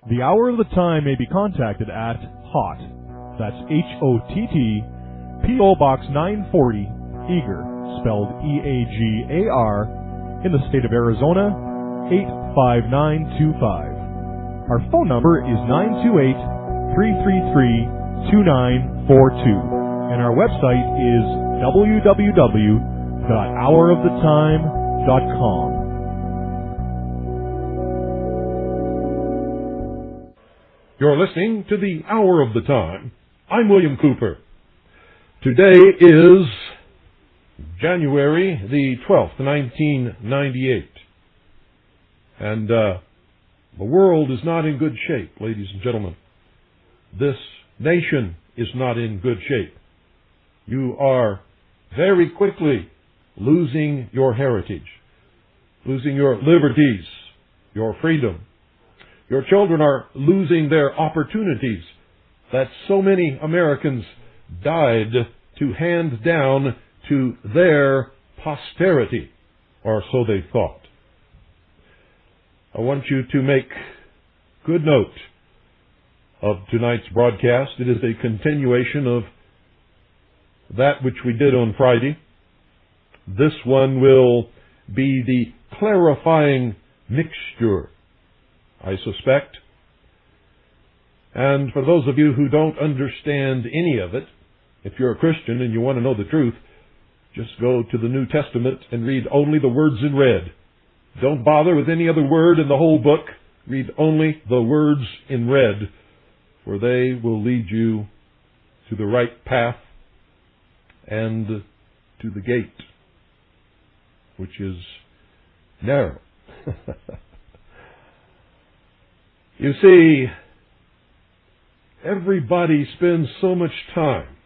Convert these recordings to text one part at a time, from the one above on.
The Hour of the Time may be contacted at HOTT, that's H-O-T-T, P.O. Box 940, Eager, spelled E-A-G-A-R, in the state of Arizona, 85925. Our phone number is 928-333-2942, and our website is www.houroftheTime.com. You're listening to the Hour of the Time. I'm William Cooper. Today is January the 12th, 1998. And the world is not in good shape, ladies and gentlemen. This nation is not in good shape. You are very quickly losing your heritage, losing your liberties, your freedom. Your children are losing their opportunities that so many Americans died to hand down to their posterity, or so they thought. I want you to make good note of tonight's broadcast. It is a continuation of that which we did on Friday. This one will be the clarifying mixture, I suspect. And for those of you who don't understand any of it, if you're a Christian and you want to know the truth, just go to the New Testament and read only the words in red. Don't bother with any other word in the whole book. Read only the words in red, for they will lead you to the right path and to the gate, which is narrow. You see, everybody spends so much time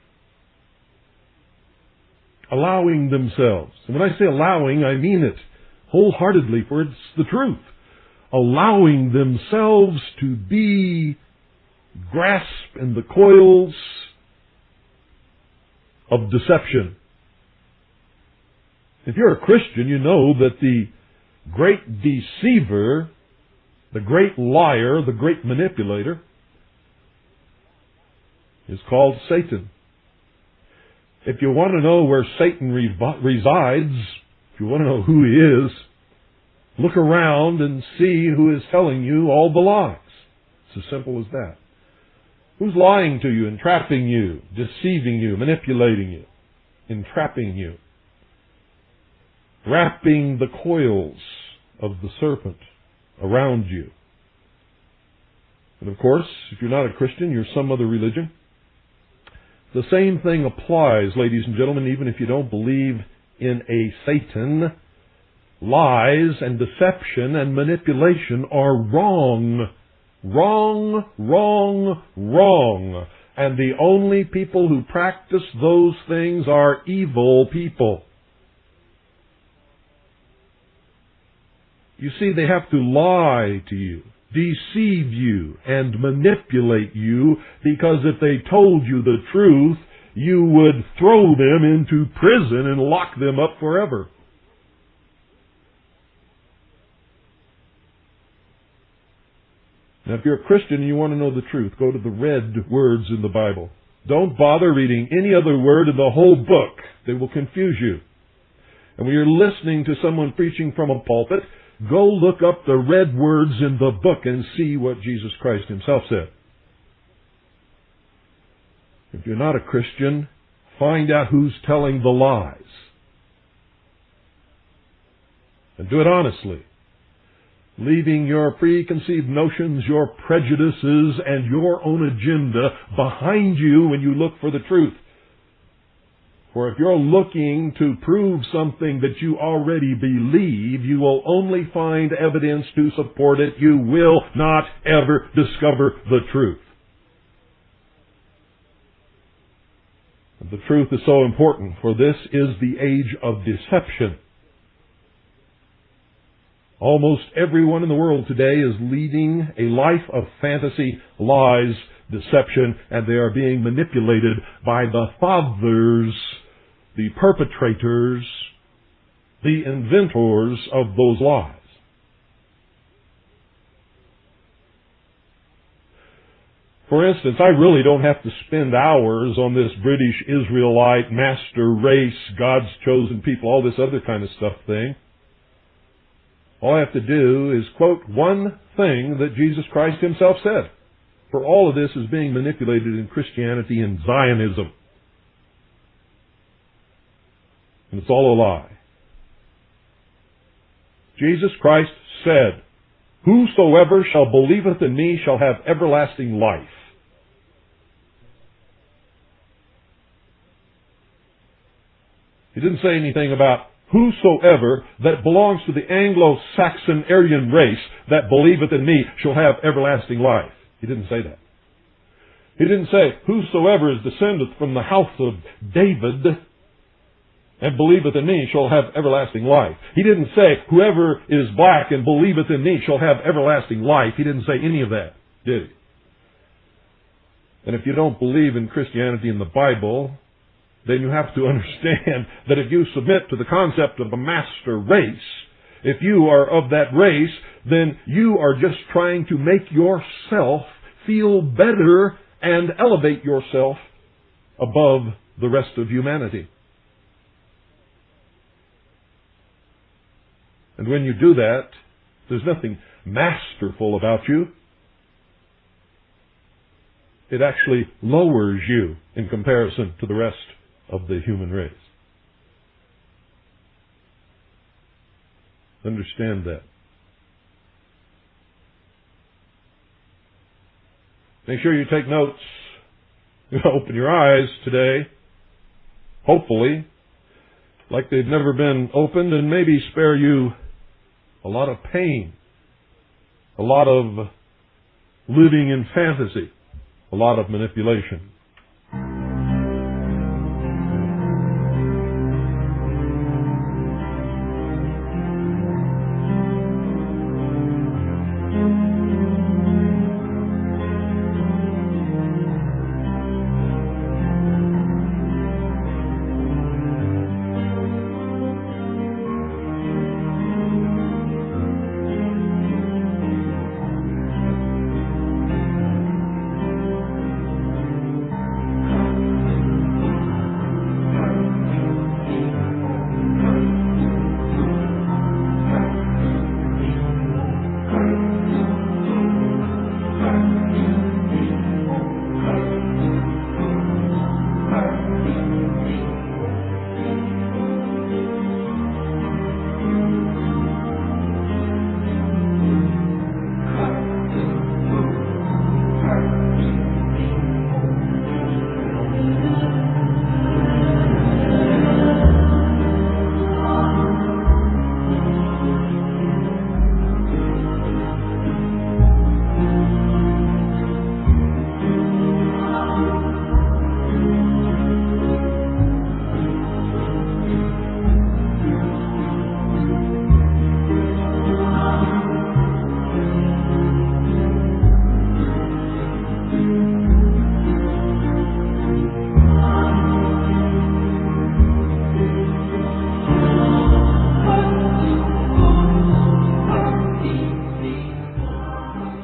allowing themselves, and when I say allowing, I mean it wholeheartedly, for it's the truth, allowing themselves to be grasped in the coils of deception. If you're a Christian, you know that the great deceiver, the great liar, the great manipulator, is called Satan. If you want to know where Satan resides, if you want to know who he is, look around and see who is telling you all the lies. It's as simple as that. Who's lying to you, entrapping you, deceiving you, manipulating you, entrapping you, wrapping the coils of the serpent around you? And of course, if you're not a Christian, you're some other religion. The same thing applies, ladies and gentlemen, even if you don't believe in a Satan. Lies and deception and manipulation are wrong. Wrong, wrong, wrong. And the only people who practice those things are evil people. You see, they have to lie to you, deceive you, and manipulate you, because if they told you the truth, you would throw them into prison and lock them up forever. Now, if you're a Christian and you want to know the truth, go to the red words in the Bible. Don't bother reading any other word in the whole book. They will confuse you. And when you're listening to someone preaching from a pulpit, go look up the red words in the book and see what Jesus Christ himself said. If you're not a Christian, find out who's telling the lies. And do it honestly, leaving your preconceived notions, your prejudices, and your own agenda behind you when you look for the truth. For if you're looking to prove something that you already believe, you will only find evidence to support it. You will not ever discover the truth. And the truth is so important, for this is the age of deception. Almost everyone in the world today is leading a life of fantasy, lies, deception, and they are being manipulated by the fathers, the perpetrators, the inventors of those lies. For instance, I really don't have to spend hours on this British Israelite master race, God's chosen people, all this other kind of stuff thing. All I have to do is quote one thing that Jesus Christ himself said. For all of this is being manipulated in Christianity and Zionism. And it's all a lie. Jesus Christ said, "Whosoever shall believeth in me shall have everlasting life." He didn't say anything about whosoever that belongs to the Anglo-Saxon Aryan race that believeth in me shall have everlasting life. He didn't say that. He didn't say whosoever is descended from the house of David and believeth in me shall have everlasting life. He didn't say whoever is black and believeth in me shall have everlasting life. He didn't say any of that, did he? And if you don't believe in Christianity and the Bible, then you have to understand that if you submit to the concept of a master race, if you are of that race, then you are just trying to make yourself feel better and elevate yourself above the rest of humanity. And when you do that, there's nothing masterful about you. It actually lowers you in comparison to the rest of the human race. Understand that. Make sure you take notes. Open your eyes today, hopefully, like they've never been opened, and maybe spare you a lot of pain, a lot of living in fantasy, a lot of manipulation.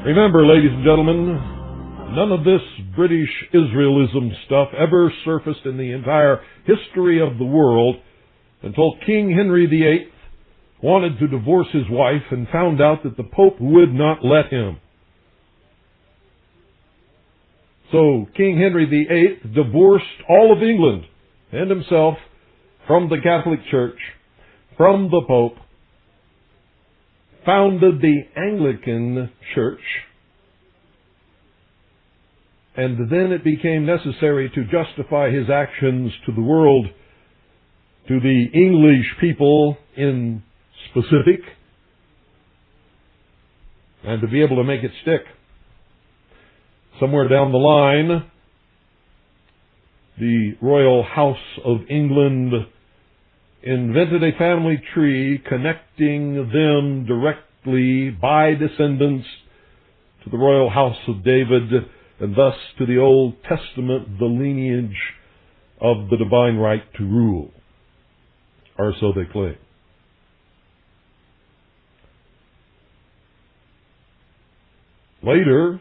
Remember, ladies and gentlemen, none of this British Israelism stuff ever surfaced in the entire history of the world until King Henry VIII wanted to divorce his wife and found out that the Pope would not let him. So King Henry VIII divorced all of England and himself from the Catholic Church, from the Pope, founded the Anglican Church, and then it became necessary to justify his actions to the world, to the English people in specific, and to be able to make it stick. Somewhere down the line, the Royal House of England invented a family tree connecting them directly by descendants to the Royal House of David, and thus to the Old Testament, the lineage of the divine right to rule, or so they claim. Later,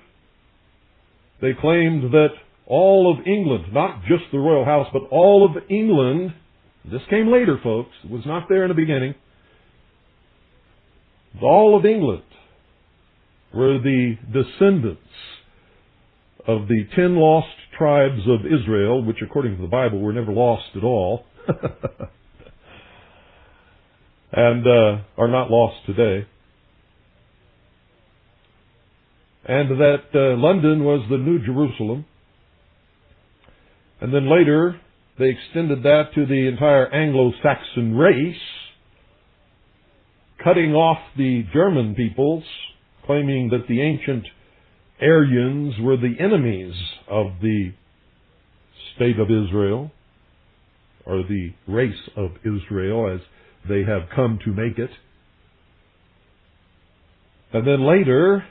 they claimed that all of England, not just the royal house, but all of England, this came later, folks, it was not there in the beginning, all of England were the descendants of the 10 lost tribes of Israel, which according to the Bible were never lost at all, and are not lost today. And that London was the New Jerusalem. And then later, they extended that to the entire Anglo-Saxon race, cutting off the German peoples, claiming that the ancient Aryans were the enemies of the state of Israel, or the race of Israel, as they have come to make it. And then later,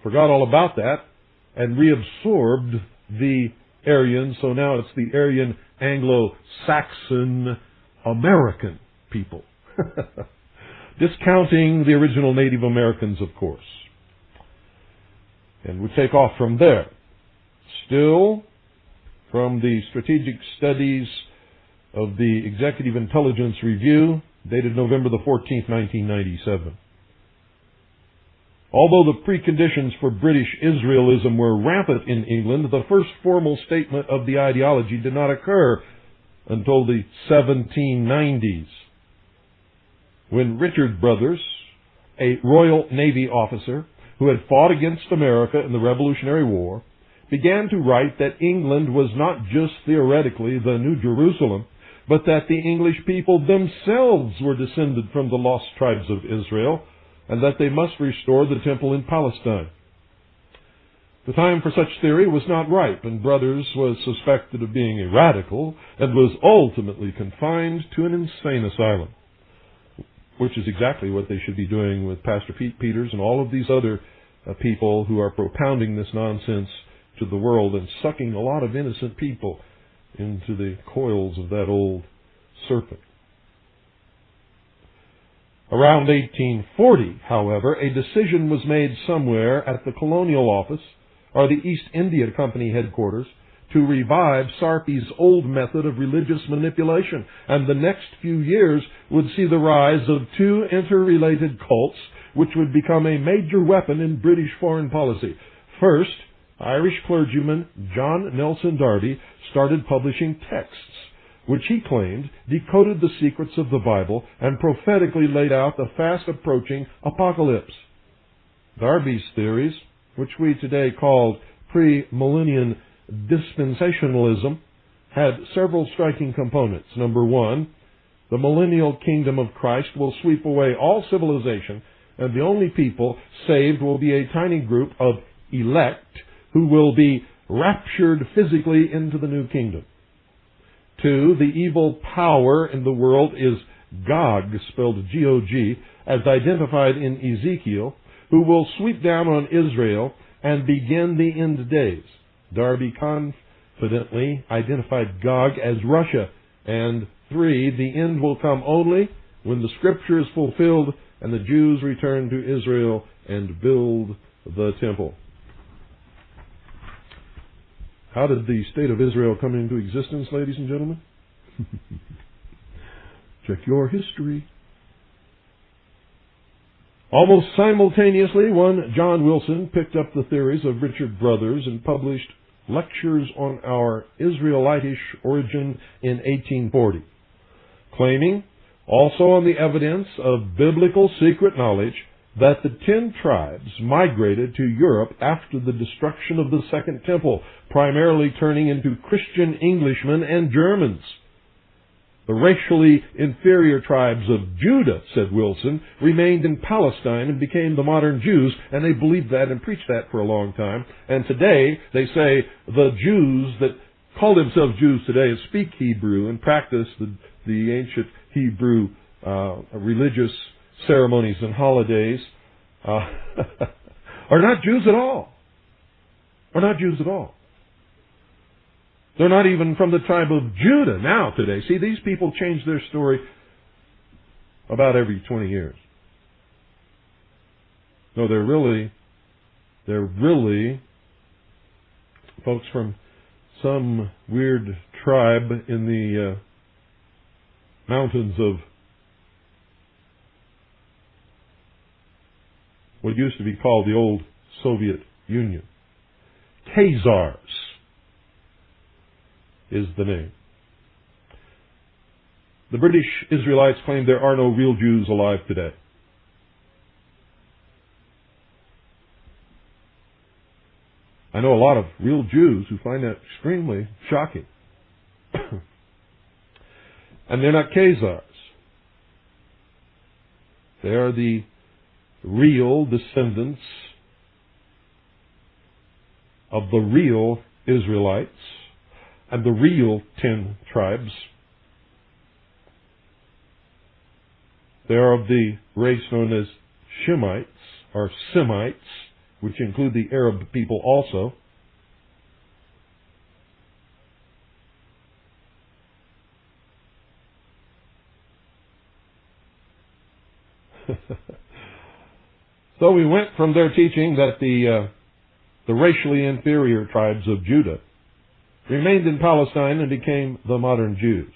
forgot all about that, and reabsorbed the Aryan, so now it's the Aryan Anglo-Saxon American people. Discounting the original Native Americans, of course. And we take off from there. Still, from the Strategic Studies of the Executive Intelligence Review, dated November the 14th, 1997. Although the preconditions for British Israelism were rampant in England, the first formal statement of the ideology did not occur until the 1790s, when Richard Brothers, a Royal Navy officer who had fought against America in the Revolutionary War, began to write that England was not just theoretically the New Jerusalem, but that the English people themselves were descended from the lost tribes of Israel, and that they must restore the temple in Palestine. The time for such theory was not ripe, and Brothers was suspected of being a radical, and was ultimately confined to an insane asylum, which is exactly what they should be doing with Pastor Pete Peters and all of these other people who are propounding this nonsense to the world and sucking a lot of innocent people into the coils of that old serpent. Around 1840, however, a decision was made somewhere at the Colonial Office, or the East India Company headquarters, to revive Sarpi's old method of religious manipulation, and the next few years would see the rise of two interrelated cults which would become a major weapon in British foreign policy. First, Irish clergyman John Nelson Darby started publishing texts which he claimed decoded the secrets of the Bible and prophetically laid out the fast-approaching apocalypse. Darby's theories, which we today call pre-millennial dispensationalism, had several striking components. Number one, the millennial kingdom of Christ will sweep away all civilization, and the only people saved will be a tiny group of elect who will be raptured physically into the new kingdom. Two, the evil power in the world is Gog, spelled G-O-G, as identified in Ezekiel, who will sweep down on Israel and begin the end days. Darby confidently identified Gog as Russia. And three, the end will come only when the Scripture is fulfilled and the Jews return to Israel and build the temple. How did the state of Israel come into existence, ladies and gentlemen? Check your history. Almost simultaneously, one John Wilson picked up the theories of Richard Brothers and published Lectures on Our Israelitish Origin in 1840, claiming, also on the evidence of biblical secret knowledge, that the 10 tribes migrated to Europe after the destruction of the Second Temple, primarily turning into Christian Englishmen and Germans. The racially inferior tribes of Judah, said Wilson, remained in Palestine and became the modern Jews, and they believed that and preached that for a long time. And today, they say the Jews that call themselves Jews today speak Hebrew and practice the ancient Hebrew religious ceremonies and holidays are not Jews at all. Are not Jews at all. They're not even from the tribe of Judah now today. See, these people change their story about every 20 years. No, they're really folks from some weird tribe in the mountains of what used to be called the old Soviet Union. Khazars is the name. The British Israelites claim there are no real Jews alive today. I know a lot of real Jews who find that extremely shocking. And they're not Khazars. They are the real descendants of the real Israelites and the real 10 tribes. They are of the race known as Shemites, or Semites, which include the Arab people also. So we went from their teaching that the racially inferior tribes of Judah remained in Palestine and became the modern Jews.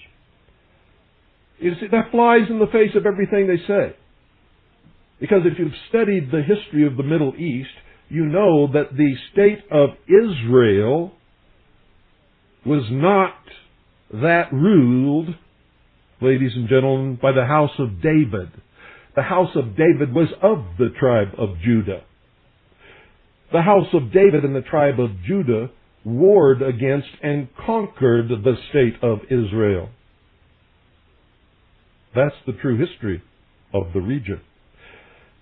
You see, that flies in the face of everything they say. Because if you've studied the history of the Middle East, you know that the state of Israel was not that ruled, ladies and gentlemen, by the house of David. The house of David was of the tribe of Judah. The house of David and the tribe of Judah warred against and conquered the state of Israel. That's the true history of the region.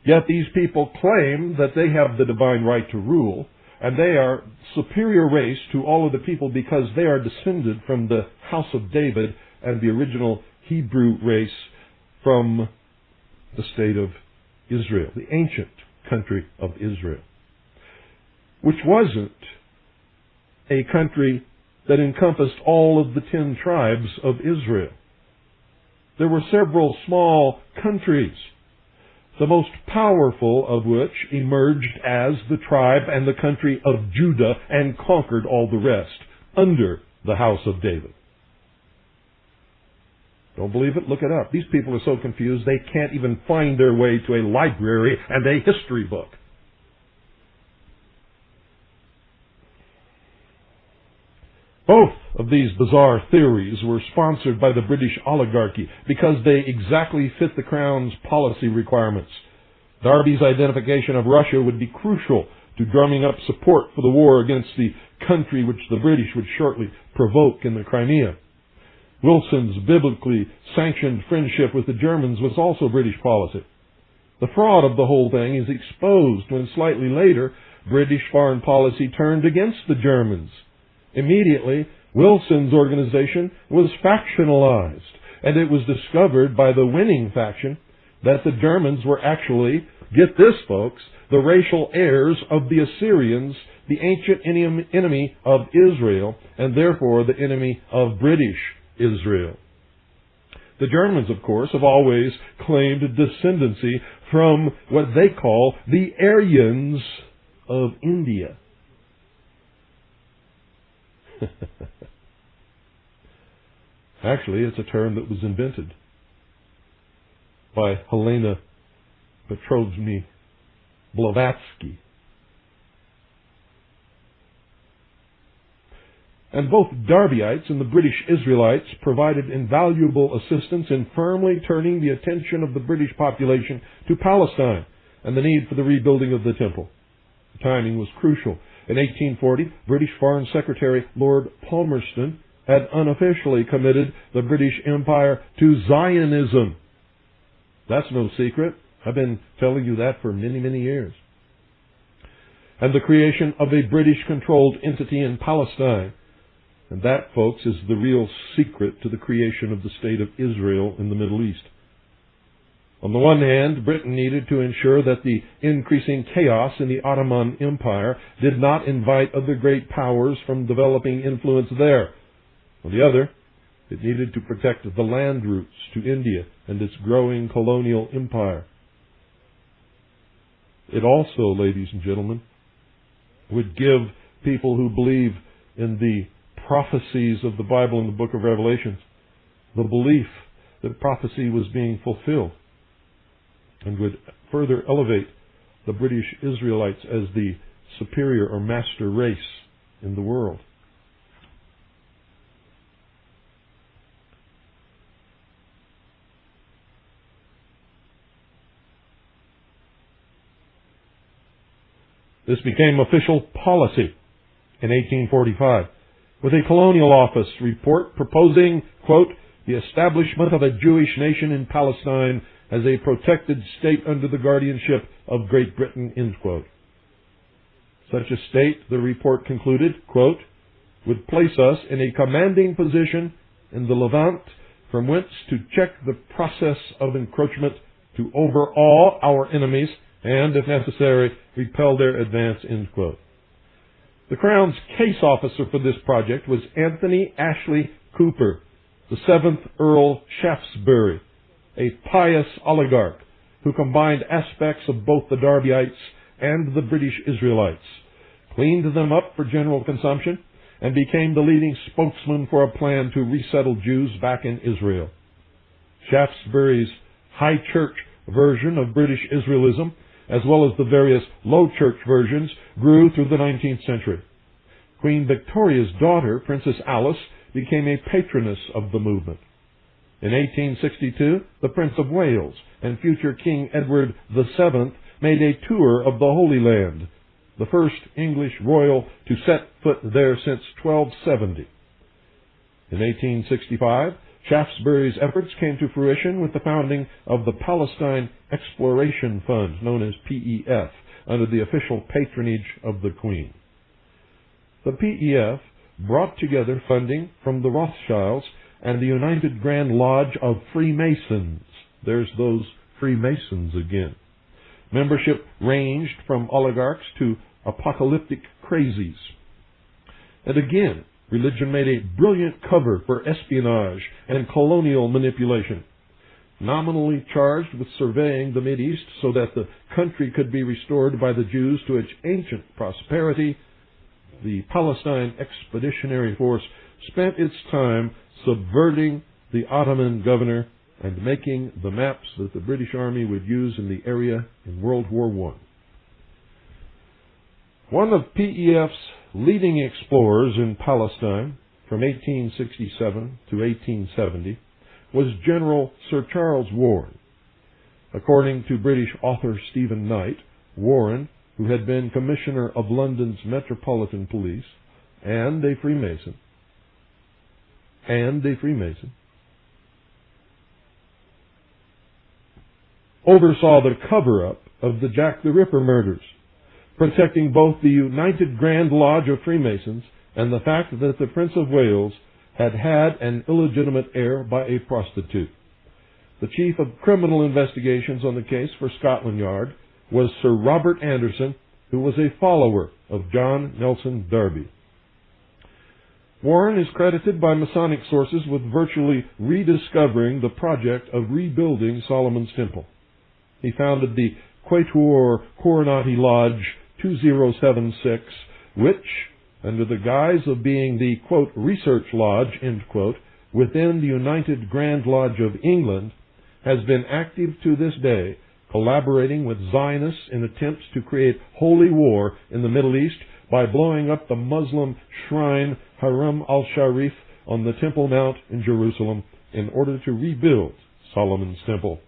Yet these people claim that they have the divine right to rule, and they are superior race to all of the people because they are descended from the house of David and the original Hebrew race from the state of Israel, the ancient country of Israel, which wasn't a country that encompassed all of the 10 tribes of Israel. There were several small countries, the most powerful of which emerged as the tribe and the country of Judah and conquered all the rest under the house of David. Don't believe it? Look it up. These people are so confused they can't even find their way to a library and a history book. Both of these bizarre theories were sponsored by the British oligarchy because they exactly fit the Crown's policy requirements. Darby's identification of Russia would be crucial to drumming up support for the war against the country which the British would shortly provoke in the Crimea. Wilson's biblically sanctioned friendship with the Germans was also British policy. The fraud of the whole thing is exposed when slightly later British foreign policy turned against the Germans. Immediately, Wilson's organization was factionalized, and it was discovered by the winning faction that the Germans were actually, get this folks, the racial heirs of the Assyrians, the ancient enemy of Israel, and therefore the enemy of British Israel. The Germans, of course, have always claimed descendancy from what they call the Aryans of India. Actually, it's a term that was invented by Helena Petrovna Blavatsky. and both Darbyites and the British Israelites provided invaluable assistance in firmly turning the attention of the British population to Palestine and the need for the rebuilding of the temple. The timing was crucial. In 1840, British Foreign Secretary Lord Palmerston had unofficially committed the British Empire to Zionism. That's no secret. I've been telling you that for many, many years. And the creation of a British-controlled entity in Palestine. And that, folks, is the real secret to the creation of the State of Israel in the Middle East. On the one hand, Britain needed to ensure that the increasing chaos in the Ottoman Empire did not invite other great powers from developing influence there. On the other, it needed to protect the land routes to India and its growing colonial empire. It also, ladies and gentlemen, would give people who believe in the prophecies of the Bible in the book of Revelations the belief that prophecy was being fulfilled, and would further elevate the British Israelites as the superior or master race in the world. This became official policy in 1845, with a colonial office report proposing, quote, the establishment of a Jewish nation in Palestine as a protected state under the guardianship of Great Britain, end quote. Such a state, the report concluded, quote, would place us in a commanding position in the Levant from whence to check the process of encroachment, to overawe our enemies, and, if necessary, repel their advance, end quote. The Crown's case officer for this project was Anthony Ashley Cooper, the 7th Earl Shaftesbury, a pious oligarch who combined aspects of both the Darbyites and the British Israelites, cleaned them up for general consumption, and became the leading spokesman for a plan to resettle Jews back in Israel. Shaftesbury's high church version of British Israelism, as well as the various low church versions, grew through the 19th century. Queen Victoria's daughter, Princess Alice, became a patroness of the movement. In 1862, the Prince of Wales and future King Edward VII made a tour of the Holy Land, the first English royal to set foot there since 1270. In 1865, Shaftesbury's efforts came to fruition with the founding of the Palestine Exploration Fund, known as PEF, under the official patronage of the Queen. The PEF brought together funding from the Rothschilds and the United Grand Lodge of Freemasons. There's those Freemasons again. Membership ranged from oligarchs to apocalyptic crazies. And again, religion made a brilliant cover for espionage and colonial manipulation. Nominally charged with surveying the Mideast so that the country could be restored by the Jews to its ancient prosperity, the Palestine Expeditionary Force spent its time subverting the Ottoman governor and making the maps that the British Army would use in the area in World War I. One of PEF's leading explorers in Palestine from 1867 to 1870 was General Sir Charles Warren. According to British author Stephen Knight, Warren, who had been Commissioner of London's Metropolitan Police and a Freemason, oversaw the cover-up of the Jack the Ripper murders, protecting both the United Grand Lodge of Freemasons and the fact that the Prince of Wales had had an illegitimate heir by a prostitute. The Chief of Criminal Investigations on the case for Scotland Yard was Sir Robert Anderson, who was a follower of John Nelson Darby. Warren is credited by Masonic sources with virtually rediscovering the project of rebuilding Solomon's Temple. He founded the Quatuor Coronati Lodge 2076, which, under the guise of being the, quote, research lodge, end quote, within the United Grand Lodge of England, has been active to this day, collaborating with Zionists in attempts to create holy war in the Middle East by blowing up the Muslim shrine Haram al-Sharif on the Temple Mount in Jerusalem in order to rebuild Solomon's Temple.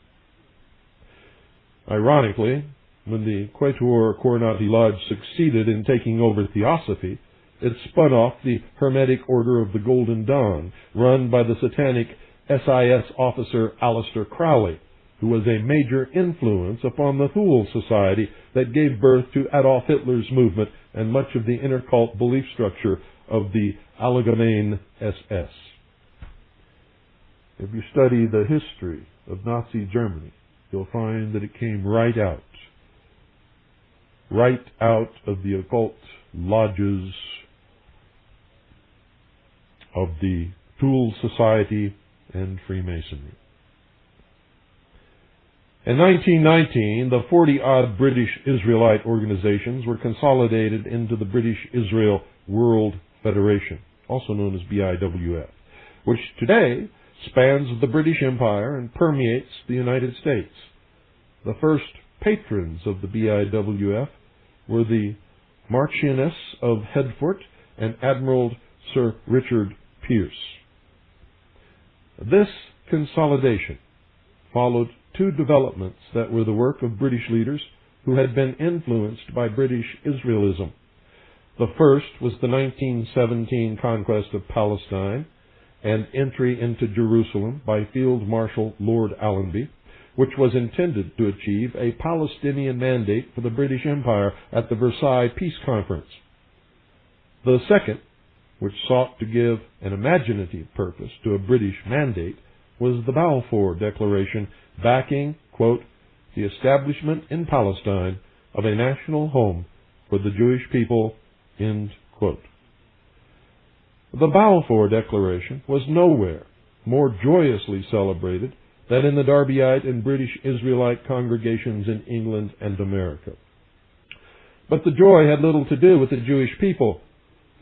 Ironically, when the Quatuor Coronati Lodge succeeded in taking over Theosophy, it spun off the Hermetic Order of the Golden Dawn, run by the satanic SIS officer Aleister Crowley, who was a major influence upon the Thule Society that gave birth to Adolf Hitler's movement and much of the inner cult belief structure of the Allgemeine SS. If you study the history of Nazi Germany, you'll find that it came right out of the occult lodges of the Thule Society and Freemasonry. In 1919, the 40-odd British Israelite organizations were consolidated into the British Israel World Federation, also known as BIWF, which today spans the British Empire and permeates the United States. The first patrons of the BIWF were the Marchioness of Headfort and Admiral Sir Richard Pierce. This consolidation followed two developments that were the work of British leaders who had been influenced by British Israelism. The first was the 1917 conquest of Palestine and entry into Jerusalem by Field Marshal Lord Allenby, which was intended to achieve a Palestinian mandate for the British Empire at the Versailles Peace Conference. The second, which sought to give an imaginative purpose to a British mandate, was the Balfour Declaration backing, quote, the establishment in Palestine of a national home for the Jewish people, end quote. The Balfour Declaration was nowhere more joyously celebrated than in the Darbyite and British Israelite congregations in England and America. But the joy had little to do with the Jewish people.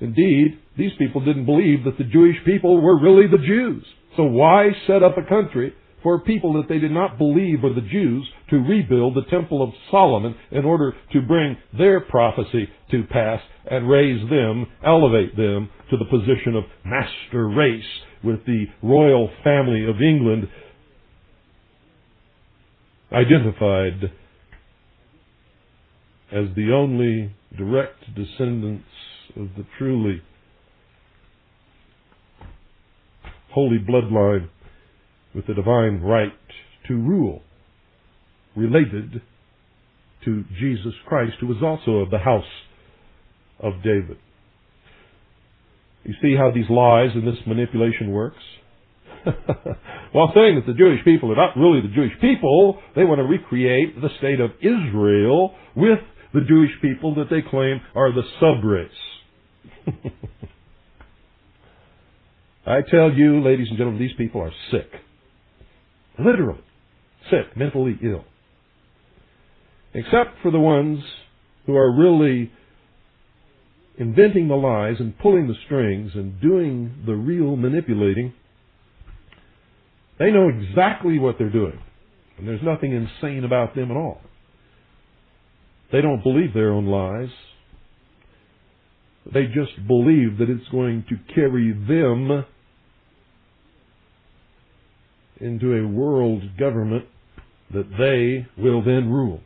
Indeed, these people didn't believe that the Jewish people were really the Jews. So why set up a country for people that they did not believe were the Jews to rebuild the Temple of Solomon in order to bring their prophecy to pass and raise them, elevate them to the position of master race with the royal family of England identified as the only direct descendants of the truly holy bloodline with the divine right to rule, related to Jesus Christ, who was also of the house of David. You see how these lies and this manipulation works? While saying that the Jewish people are not really the Jewish people, they want to recreate the state of Israel with the Jewish people that they claim are the subrace. I tell you, ladies and gentlemen, these people are sick. Literally sick, mentally ill. Except for the ones who are really inventing the lies and pulling the strings and doing the real manipulating. They know exactly what they're doing. And there's nothing insane about them at all. They don't believe their own lies. They just believe that it's going to carry them into a world government that they will then rule.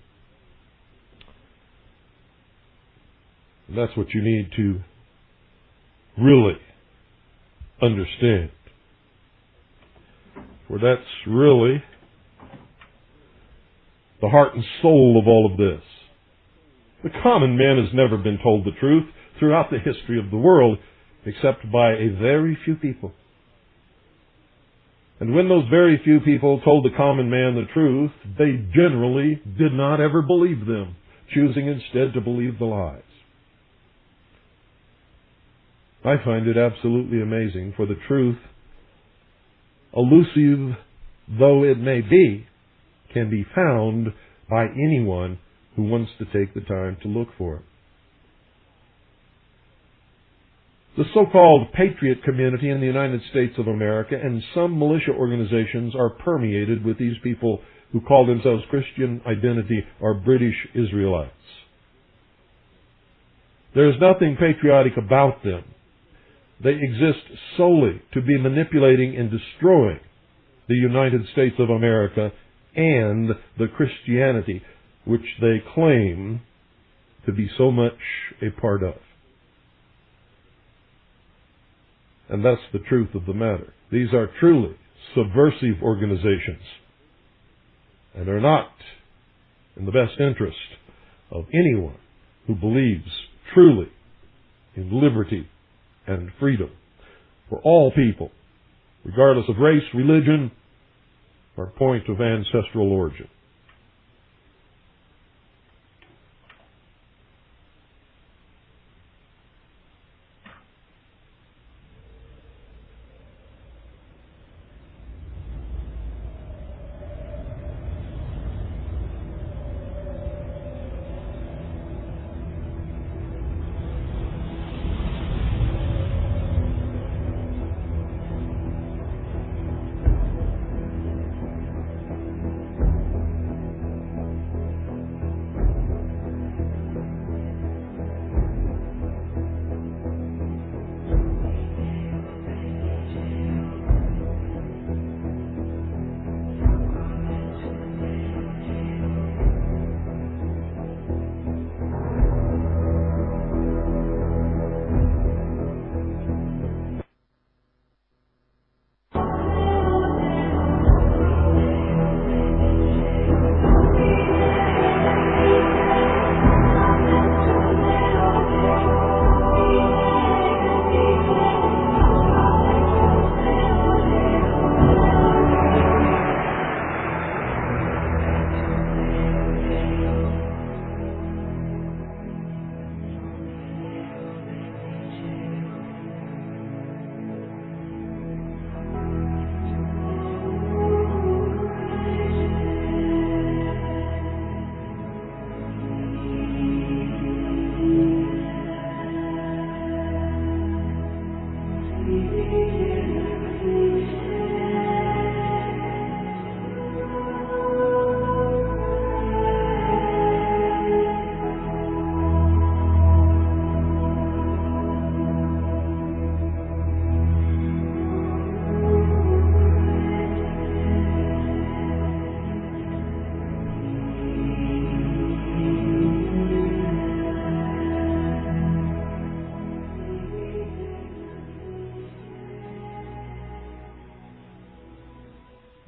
And that's what you need to really understand. For that's really the heart and soul of all of this. The common man has never been told the truth throughout the history of the world, except by a very few people. And when those very few people told the common man the truth, they generally did not ever believe them, choosing instead to believe the lies. I find it absolutely amazing, for the truth, elusive though it may be, can be found by anyone who wants to take the time to look for it. The so-called patriot community in the United States of America and some militia organizations are permeated with these people who call themselves Christian identity or British Israelites. There's nothing patriotic about them. They exist solely to be manipulating and destroying the United States of America and the Christianity which they claim to be so much a part of. And that's the truth of the matter. These are truly subversive organizations and are not in the best interest of anyone who believes truly in liberty and freedom for all people, regardless of race, religion, or point of ancestral origin.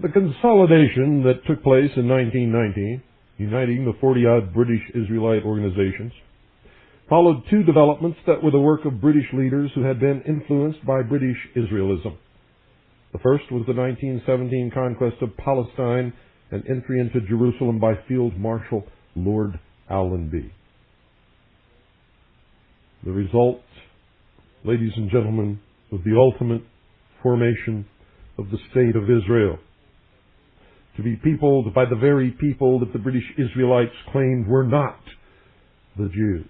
The consolidation that took place in 1919, uniting the 40-odd British Israelite organizations, followed two developments that were the work of British leaders who had been influenced by British Israelism. The first was the 1917 conquest of Palestine and entry into Jerusalem by Field Marshal Lord Allenby. The result, ladies and gentlemen, was the ultimate formation of the State of Israel, to be peopled by the very people that the British Israelites claimed were not the Jews.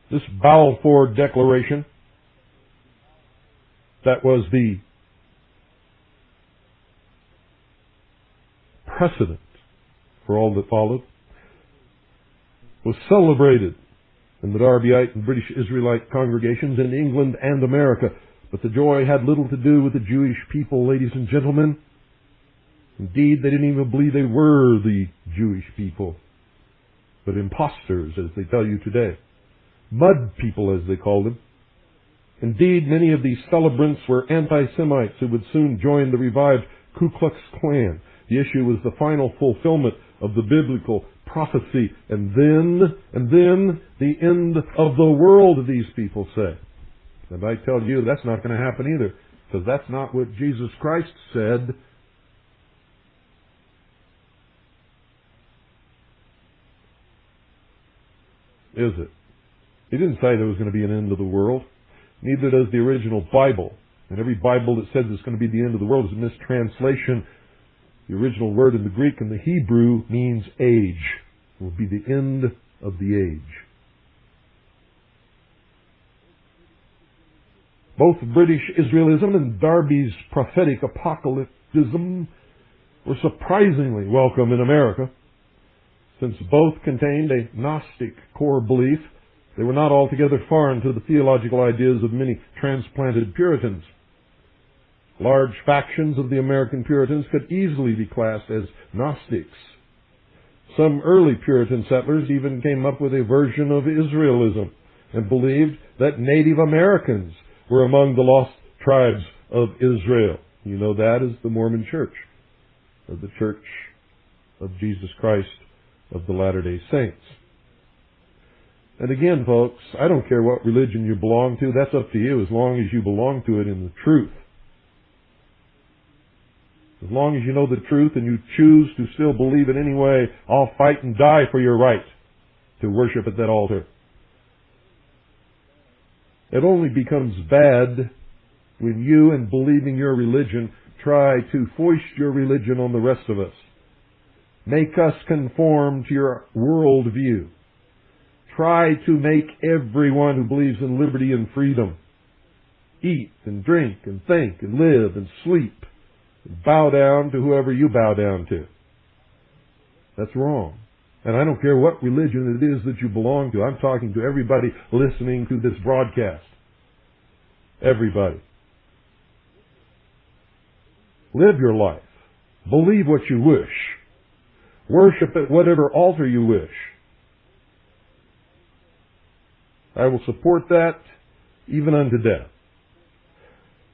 This Balfour Declaration, that was the precedent for all that followed, was celebrated in the Darbyite and British Israelite congregations in England and America. But the joy had little to do with the Jewish people, ladies and gentlemen. Indeed, they didn't even believe they were the Jewish people, but imposters, as they tell you today. Mud people, as they called them. Indeed, many of these celebrants were anti-Semites who would soon join the revived Ku Klux Klan. The issue was the final fulfillment of the biblical prophecy, and then the end of the world, these people say. And I tell you, that's not going to happen either, because that's not what Jesus Christ said. Is it? He didn't say there was going to be an end of the world. Neither does the original Bible. And every Bible that says it's going to be the end of the world is a mistranslation. The original word in the Greek and the Hebrew means age. It will be the end of the age. Both British Israelism and Darby's prophetic apocalypticism were surprisingly welcome in America. Since both contained a Gnostic core belief, they were not altogether foreign to the theological ideas of many transplanted Puritans. Large factions of the American Puritans could easily be classed as Gnostics. Some early Puritan settlers even came up with a version of Israelism and believed that Native Americans were among the lost tribes of Israel. You know that as the Mormon Church, or the Church of Jesus Christ of the Latter-day Saints. And again, folks, I don't care what religion you belong to. That's up to you, as long as you belong to it in the truth. As long as you know the truth and you choose to still believe it anyway, I'll fight and die for your right to worship at that altar. It only becomes bad when you, in believing your religion, try to foist your religion on the rest of us. Make us conform to your worldview. Try to make everyone who believes in liberty and freedom eat and drink and think and live and sleep and bow down to whoever you bow down to. That's wrong. And I don't care what religion it is that you belong to. I'm talking to everybody listening to this broadcast. Everybody. Live your life. Believe what you wish. Worship at whatever altar you wish. I will support that even unto death.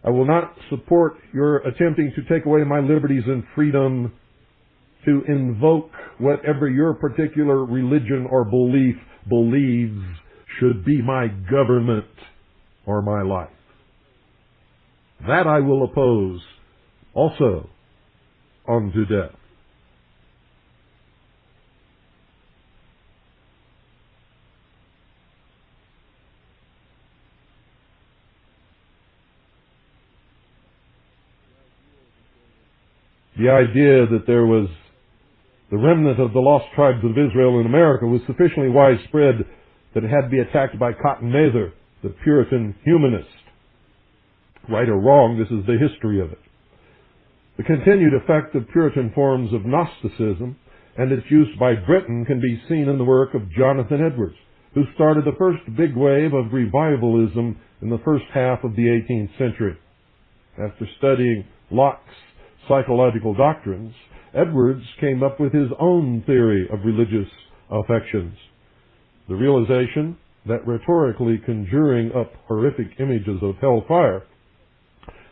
I will not support your attempting to take away my liberties and freedom to invoke whatever your particular religion or belief believes should be my government or my life. That I will oppose also unto death. The idea that there was the remnant of the lost tribes of Israel in America was sufficiently widespread that it had to be attacked by Cotton Mather, the Puritan humanist. Right or wrong, this is the history of it. The continued effect of Puritan forms of Gnosticism and its use by Britain can be seen in the work of Jonathan Edwards, who started the first big wave of revivalism in the first half of the 18th century. After studying Locke's psychological doctrines, Edwards came up with his own theory of religious affections. The realization that rhetorically conjuring up horrific images of hellfire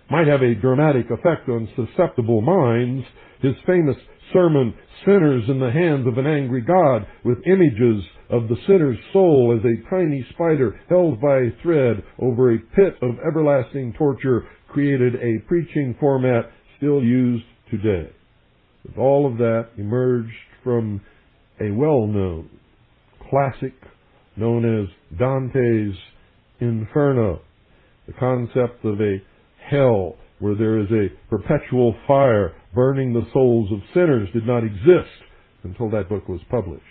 might have a dramatic effect on susceptible minds, his famous sermon, Sinners in the Hands of an Angry God, with images of the sinner's soul as a tiny spider held by a thread over a pit of everlasting torture, created a preaching format still used today. But all of that emerged from a well-known classic known as Dante's Inferno, the concept of a hell where there is a perpetual fire burning the souls of sinners did not exist until that book was published.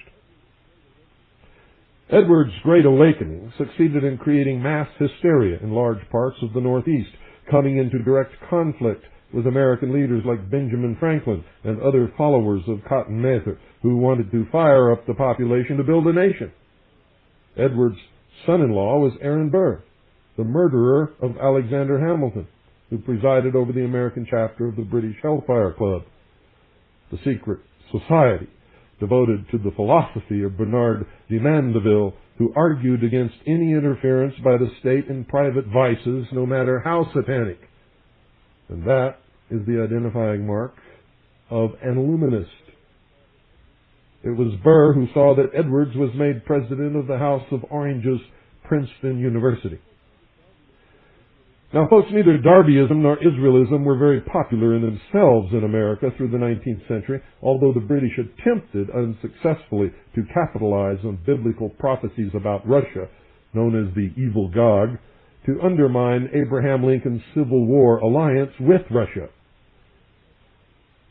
Edwards' Great Awakening succeeded in creating mass hysteria in large parts of the Northeast, coming into direct conflict with American leaders like Benjamin Franklin and other followers of Cotton Mather, who wanted to fire up the population to build a nation. Edwards' son-in-law was Aaron Burr, the murderer of Alexander Hamilton, who presided over the American chapter of the British Hellfire Club, the secret society devoted to the philosophy of Bernard de Mandeville, who argued against any interference by the state in private vices, no matter how satanic. And that is the identifying mark of an illuminist. It was Burr who saw that Edwards was made president of the House of Orange's Princeton University. Now, folks, neither Darbyism nor Israelism were very popular in themselves in America through the 19th century, although the British attempted unsuccessfully to capitalize on biblical prophecies about Russia, known as the evil Gog, to undermine Abraham Lincoln's Civil War alliance with Russia.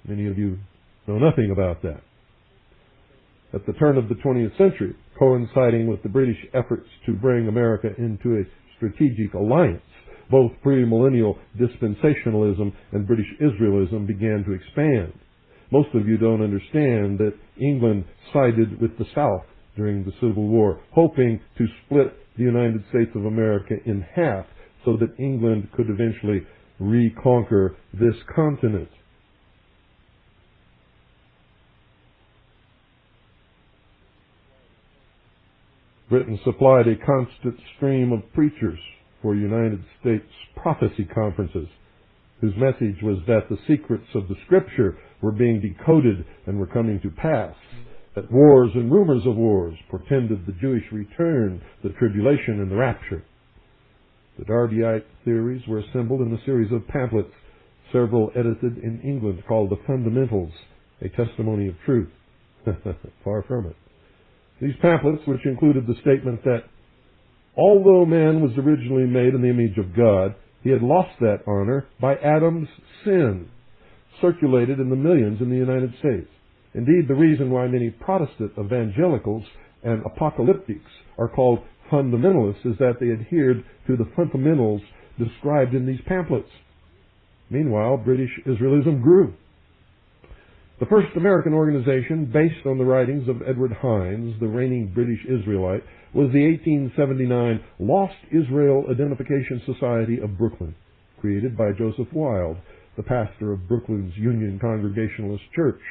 Many of you know nothing about that. At the turn of the 20th century, coinciding with the British efforts to bring America into a strategic alliance, both premillennial dispensationalism and British Israelism began to expand. Most of you don't understand that England sided with the South during the Civil War, hoping to split the United States of America in half so that England could eventually reconquer this continent. Britain supplied a constant stream of preachers for United States prophecy conferences, whose message was that the secrets of the Scripture were being decoded and were coming to pass, that wars and rumors of wars portended the Jewish return, the tribulation, and the rapture. The Darbyite theories were assembled in a series of pamphlets, several edited in England, called The Fundamentals, a testimony of truth. Far from it. These pamphlets, which included the statement that although man was originally made in the image of God, he had lost that honor by Adam's sin, circulated in the millions in the United States. Indeed, the reason why many Protestant evangelicals and apocalyptics are called fundamentalists is that they adhered to the fundamentals described in these pamphlets. Meanwhile, British Israelism grew. The first American organization based on the writings of Edward Hines, the reigning British Israelite, was the 1879 Lost Israel Identification Society of Brooklyn, created by Joseph Wilde, the pastor of Brooklyn's Union Congregationalist Church.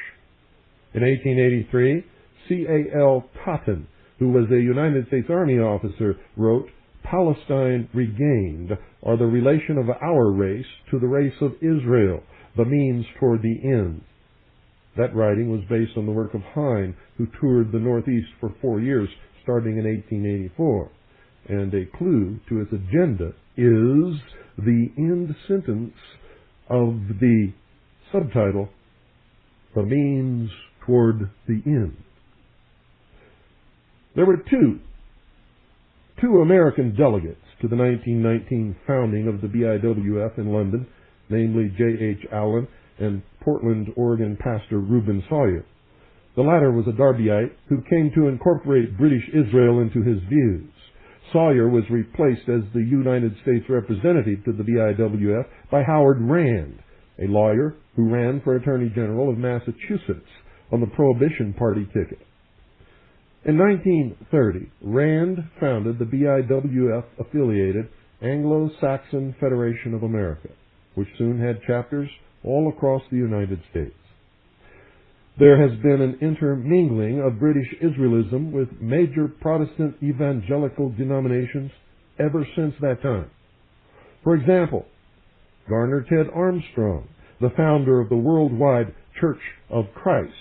In 1883, C.A.L. Totten, who was a United States Army officer, wrote, "Palestine regained are the relation of our race to the race of Israel, the means toward the end." That writing was based on the work of Hine, who toured the Northeast for 4 years, starting in 1884. And a clue to its agenda is the end sentence of the subtitle, "The Means Toward the End." There were two American delegates to the 1919 founding of the BIWF in London, namely J.H. Allen and Portland, Oregon pastor Reuben Sawyer. The latter was a Darbyite who came to incorporate British Israel into his views. Sawyer was replaced as the United States representative to the BIWF by Howard Rand, a lawyer who ran for Attorney General of Massachusetts on the Prohibition Party ticket. In 1930, Rand founded the BIWF-affiliated Anglo-Saxon Federation of America, which soon had chapters all across the United States. There has been an intermingling of British Israelism with major Protestant evangelical denominations ever since that time. For example, Garner Ted Armstrong, the founder of the Worldwide Church of Christ,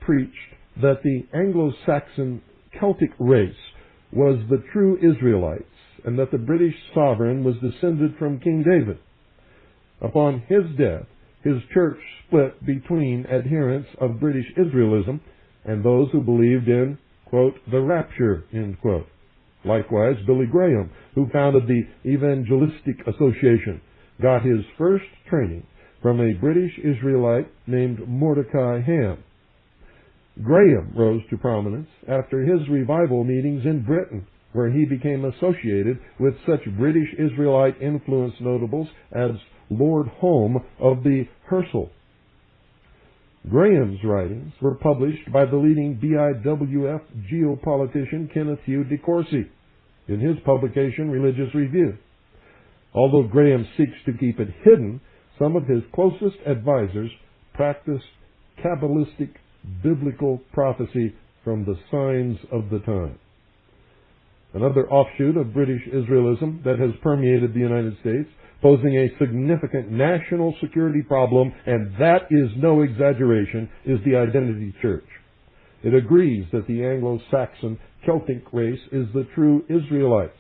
preached that the Anglo-Saxon Celtic race was the true Israelites and that the British sovereign was descended from King David. Upon his death, his church split between adherents of British Israelism and those who believed in, quote, the rapture, end quote. Likewise, Billy Graham, who founded the Evangelistic Association, got his first training from a British Israelite named Mordecai Ham. Graham rose to prominence after his revival meetings in Britain, where he became associated with such British Israelite influence notables as Lord Home of the Hersal. Graham's writings were published by the leading BIWF geopolitician Kenneth Hugh de Courcy in his publication Religious Review. Although Graham seeks to keep it hidden, some of his closest advisors practiced Kabbalistic biblical prophecy from the signs of the time. Another offshoot of British Israelism that has permeated the United States, posing a significant national security problem, and that is no exaggeration, is the Identity Church. It agrees that the Anglo-Saxon Celtic race is the true Israelites,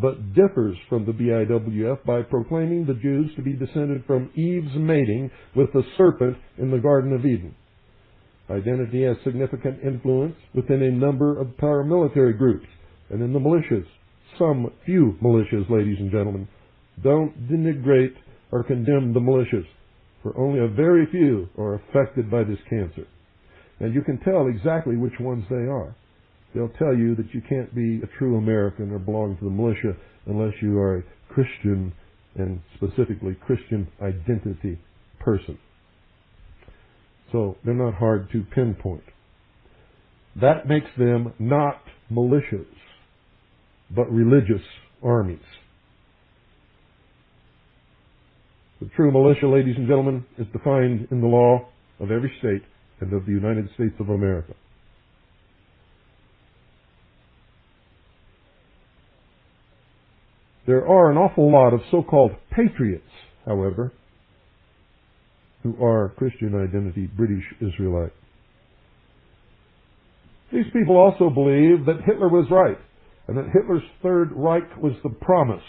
but differs from the BIWF by proclaiming the Jews to be descended from Eve's mating with the serpent in the Garden of Eden. Identity has significant influence within a number of paramilitary groups and in the militias. Some few militias, ladies and gentlemen. Don't denigrate or condemn the militias, for only a very few are affected by this cancer. And you can tell exactly which ones they are. They'll tell you that you can't be a true American or belong to the militia unless you are a Christian and specifically Christian identity person. So they're not hard to pinpoint. That makes them not militias, but religious armies. The true militia, ladies and gentlemen, is defined in the law of every state and of the United States of America. There are an awful lot of so-called patriots, however, who are Christian identity British Israelite. These people also believe that Hitler was right, and that Hitler's Third Reich was the promise,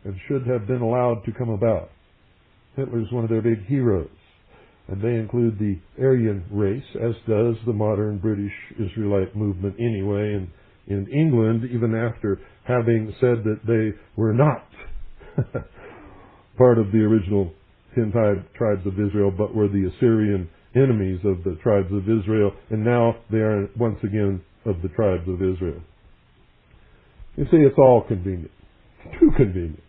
and should have been allowed to come about. Hitler's one of their big heroes, and they include the Aryan race, as does the modern British Israelite movement anyway, and in England, even after having said that they were not part of the original 10 tribes of Israel, but were the Assyrian enemies of the tribes of Israel, and now they are once again of the tribes of Israel. You see, it's all convenient. It's too convenient.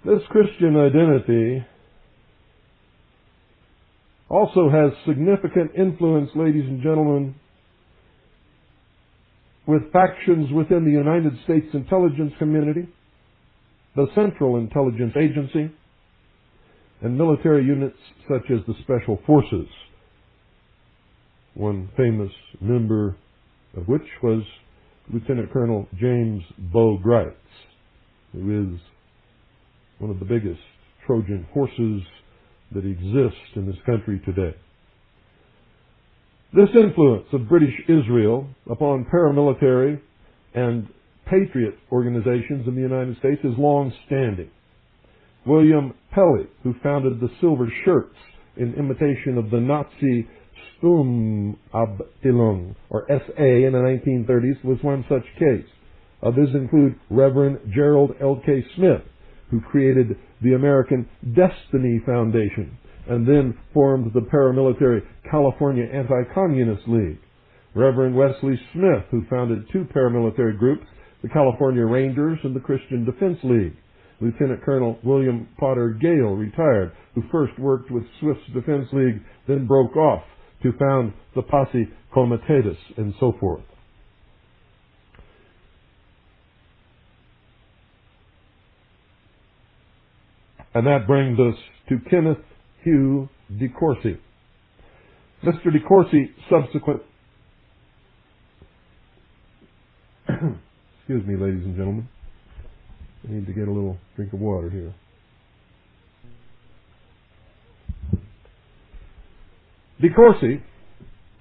This Christian identity also has significant influence, ladies and gentlemen, with factions within the United States intelligence community, the Central Intelligence Agency, and military units such as the Special Forces, one famous member of which was Lieutenant Colonel James Bo Gritz, who is one of the biggest Trojan horses that exist in this country today. This influence of British Israel upon paramilitary and patriot organizations in the United States is long-standing. William Pelly, who founded the Silver Shirts in imitation of the Nazi Sturmabteilung, or SA, in the 1930s, was one such case. Others include Reverend Gerald L.K. Smith, who created the American Destiny Foundation, and then formed the paramilitary California Anti-Communist League. Reverend Wesley Smith, who founded two paramilitary groups, the California Rangers and the Christian Defense League. Lieutenant Colonel William Potter Gale, retired, who first worked with Swift's Defense League, then broke off to found the Posse Comitatus, and so forth. And that brings us to Kenneth Hugh DeCourcy. Mr. DeCourcy subsequent... Excuse me, ladies and gentlemen. I need to get a little drink of water here. DeCourcy,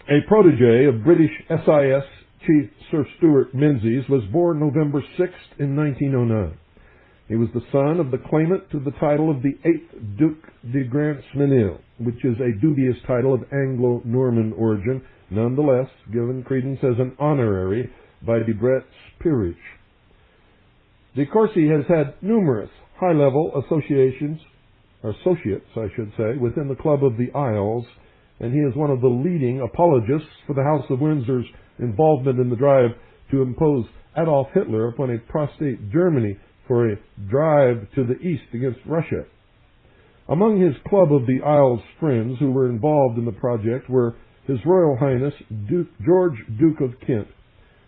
a protege of British SIS Chief Sir Stuart Menzies, was born November 6th in 1909. He was the son of the claimant to the title of the 8th Duc de Grantmesnil, which is a dubious title of Anglo-Norman origin, nonetheless given credence as an honorary by de Bret's peerage. DeCourcy has had numerous high-level associates, within the Club of the Isles, and he is one of the leading apologists for the House of Windsor's involvement in the drive to impose Adolf Hitler upon a prostate Germany for a drive to the east against Russia. Among his Club of the Isles friends who were involved in the project were His Royal Highness George Duke of Kent,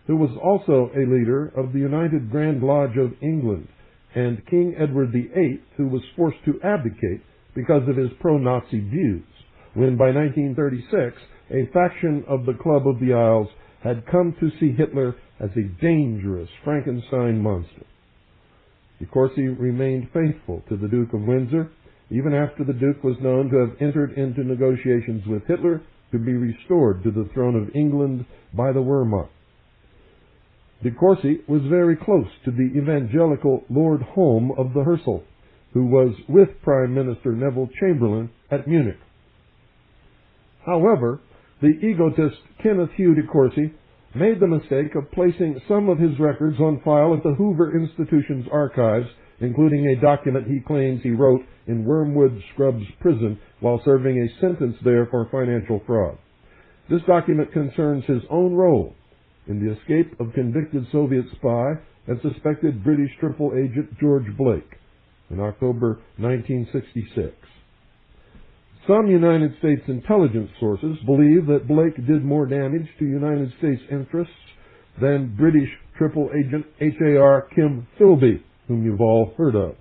who was also a leader of the United Grand Lodge of England, and King Edward VIII, who was forced to abdicate because of his pro-Nazi views, when by 1936 a faction of the Club of the Isles had come to see Hitler as a dangerous Frankenstein monster. DeCourcy remained faithful to the Duke of Windsor, even after the Duke was known to have entered into negotiations with Hitler to be restored to the throne of England by the Wehrmacht. DeCourcy was very close to the evangelical Lord Home of the Hersel, who was with Prime Minister Neville Chamberlain at Munich. However, the egotist Kenneth Hugh DeCourcy made the mistake of placing some of his records on file at the Hoover Institution's archives, including a document he claims he wrote in Wormwood Scrubs Prison while serving a sentence there for financial fraud. This document concerns his own role in the escape of convicted Soviet spy and suspected British triple agent George Blake in October 1966. Some United States intelligence sources believe that Blake did more damage to United States interests than British triple agent H.A.R. Kim Philby, whom you've all heard of.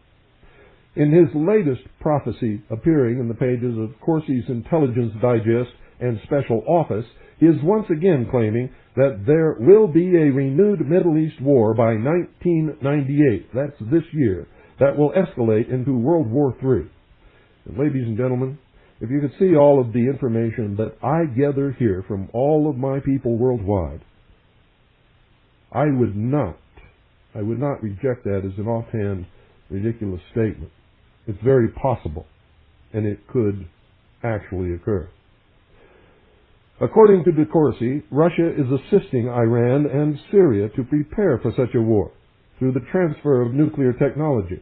In his latest prophecy appearing in the pages of Corsi's Intelligence Digest and Special Office, he is once again claiming that there will be a renewed Middle East war by 1998, that's this year, that will escalate into World War III. And ladies and gentlemen, if you could see all of the information that I gather here from all of my people worldwide, I would not reject that as an offhand, ridiculous statement. It's very possible, and it could actually occur. According to de Corsi, Russia is assisting Iran and Syria to prepare for such a war through the transfer of nuclear technology.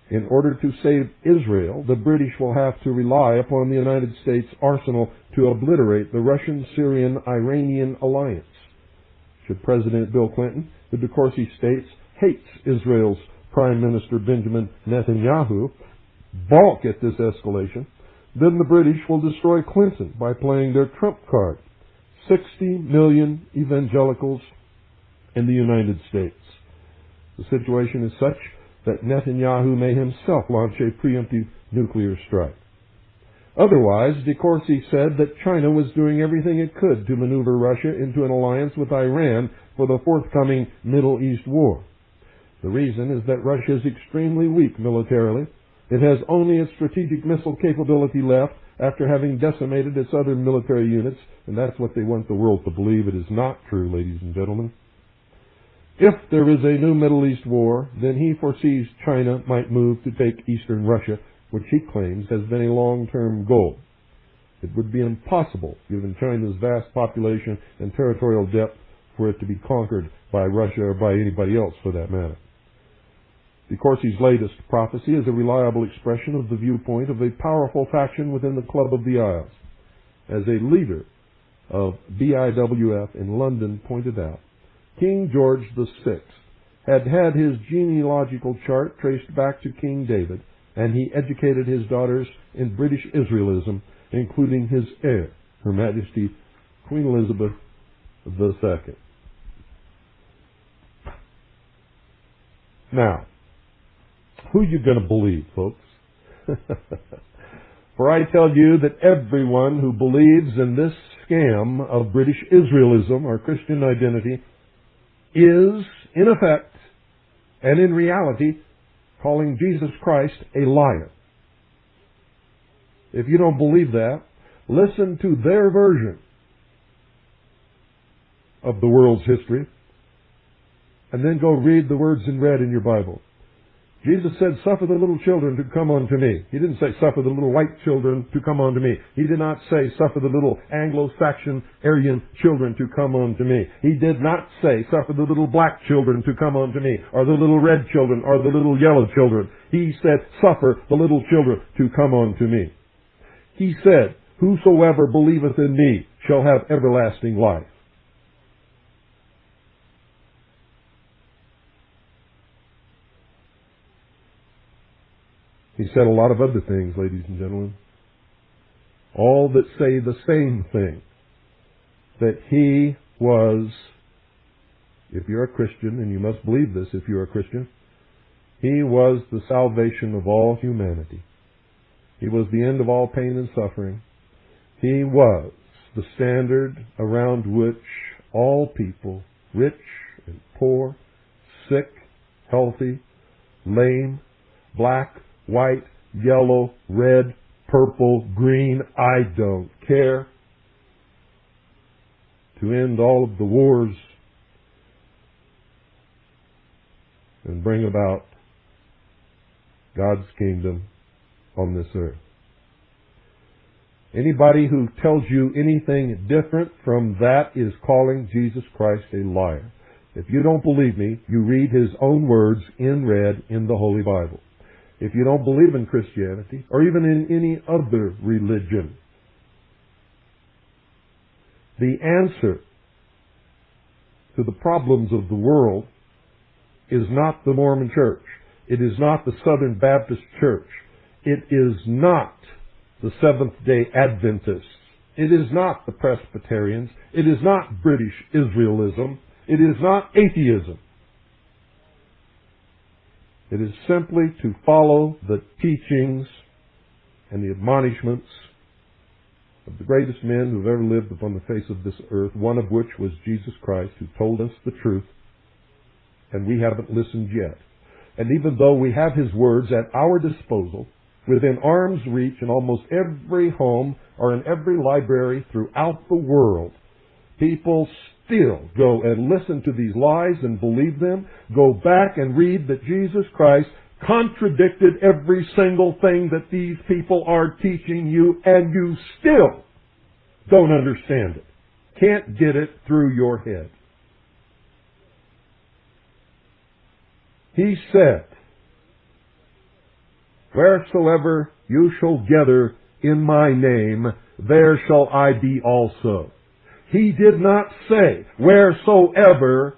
In order to save Israel, the British will have to rely upon the United States arsenal to obliterate the Russian-Syrian-Iranian alliance. Should President Bill Clinton, who de Corsi states hates Israel's Prime Minister Benjamin Netanyahu, balk at this escalation, then the British will destroy Clinton by playing their trump card, 60 million evangelicals in the United States. The situation is such that Netanyahu may himself launch a preemptive nuclear strike. Otherwise, de Corsi said that China was doing everything it could to maneuver Russia into an alliance with Iran for the forthcoming Middle East war. The reason is that Russia is extremely weak militarily. It has only its strategic missile capability left after having decimated its other military units, and that's what they want the world to believe. It is not true, ladies and gentlemen. If there is a new Middle East war, then he foresees China might move to take eastern Russia, which he claims has been a long-term goal. It would be impossible, given China's vast population and territorial depth, for it to be conquered by Russia or by anybody else for that matter. De Corsi's latest prophecy is a reliable expression of the viewpoint of a powerful faction within the Club of the Isles. As a leader of BIWF in London pointed out, King George VI had his genealogical chart traced back to King David, and he educated his daughters in British Israelism, including his heir, Her Majesty Queen Elizabeth II. Now, who are you going to believe, folks? For I tell you that everyone who believes in this scam of British Israelism or Christian identity is, in effect, and in reality, calling Jesus Christ a liar. If you don't believe that, listen to their version of the world's history, and then go read the words in red in your Bible. Jesus said, "Suffer the little children to come unto me." He didn't say, "Suffer the little white children to come unto me." He did not say, "Suffer the little Anglo-Saxon Aryan children to come unto me." He did not say, "Suffer the little black children to come unto me," or the little red children, or the little yellow children. He said, "Suffer the little children to come unto me." He said, "Whosoever believeth in me shall have everlasting life." He said a lot of other things, ladies and gentlemen, all that say the same thing, that he was, if you're a Christian, and you must believe this if you're a Christian, he was the salvation of all humanity. He was the end of all pain and suffering. He was the standard around which all people, rich and poor, sick, healthy, lame, black, white, yellow, red, purple, green, I don't care, to end all of the wars and bring about God's kingdom on this earth. Anybody who tells you anything different from that is calling Jesus Christ a liar. If you don't believe me, you read his own words in red in the Holy Bible. If you don't believe in Christianity, or even in any other religion, the answer to the problems of the world is not the Mormon Church. It is not the Southern Baptist Church. It is not the Seventh-day Adventists. It is not the Presbyterians. It is not British Israelism. It is not atheism. It is simply to follow the teachings and the admonishments of the greatest men who have ever lived upon the face of this earth, one of which was Jesus Christ, who told us the truth, and we haven't listened yet. And even though we have His words at our disposal, within arm's reach in almost every home or in every library throughout the world, people still go and listen to these lies and believe them, go back and read that Jesus Christ contradicted every single thing that these people are teaching you, and you still don't understand it. Can't get it through your head. He said, "Wheresoever you shall gather in my name, there shall I be also." He did not say, "Wheresoever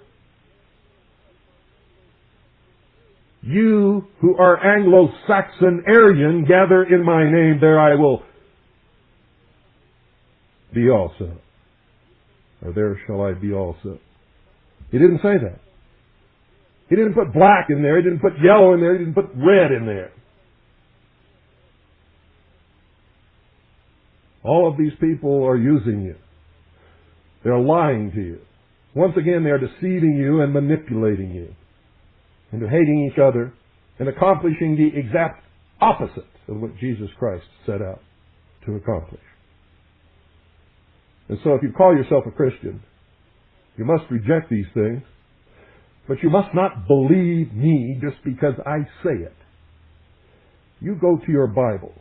you who are Anglo-Saxon Aryan gather in my name, there I will be also." Or there shall I be also. He didn't say that. He didn't put black in there. He didn't put yellow in there. He didn't put red in there. All of these people are using you. They're lying to you. Once again, they're deceiving you and manipulating you into hating each other and accomplishing the exact opposite of what Jesus Christ set out to accomplish. And so if you call yourself a Christian, you must reject these things, but you must not believe me just because I say it. You go to your Bible,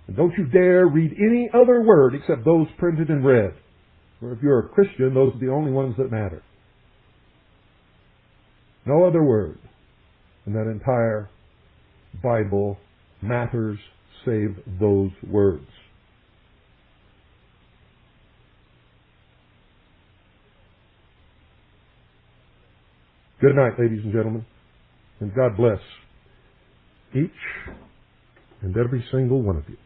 and don't you dare read any other word except those printed in red. For if you're a Christian, those are the only ones that matter. No other word in that entire Bible matters save those words. Good night, ladies and gentlemen, and God bless each and every single one of you.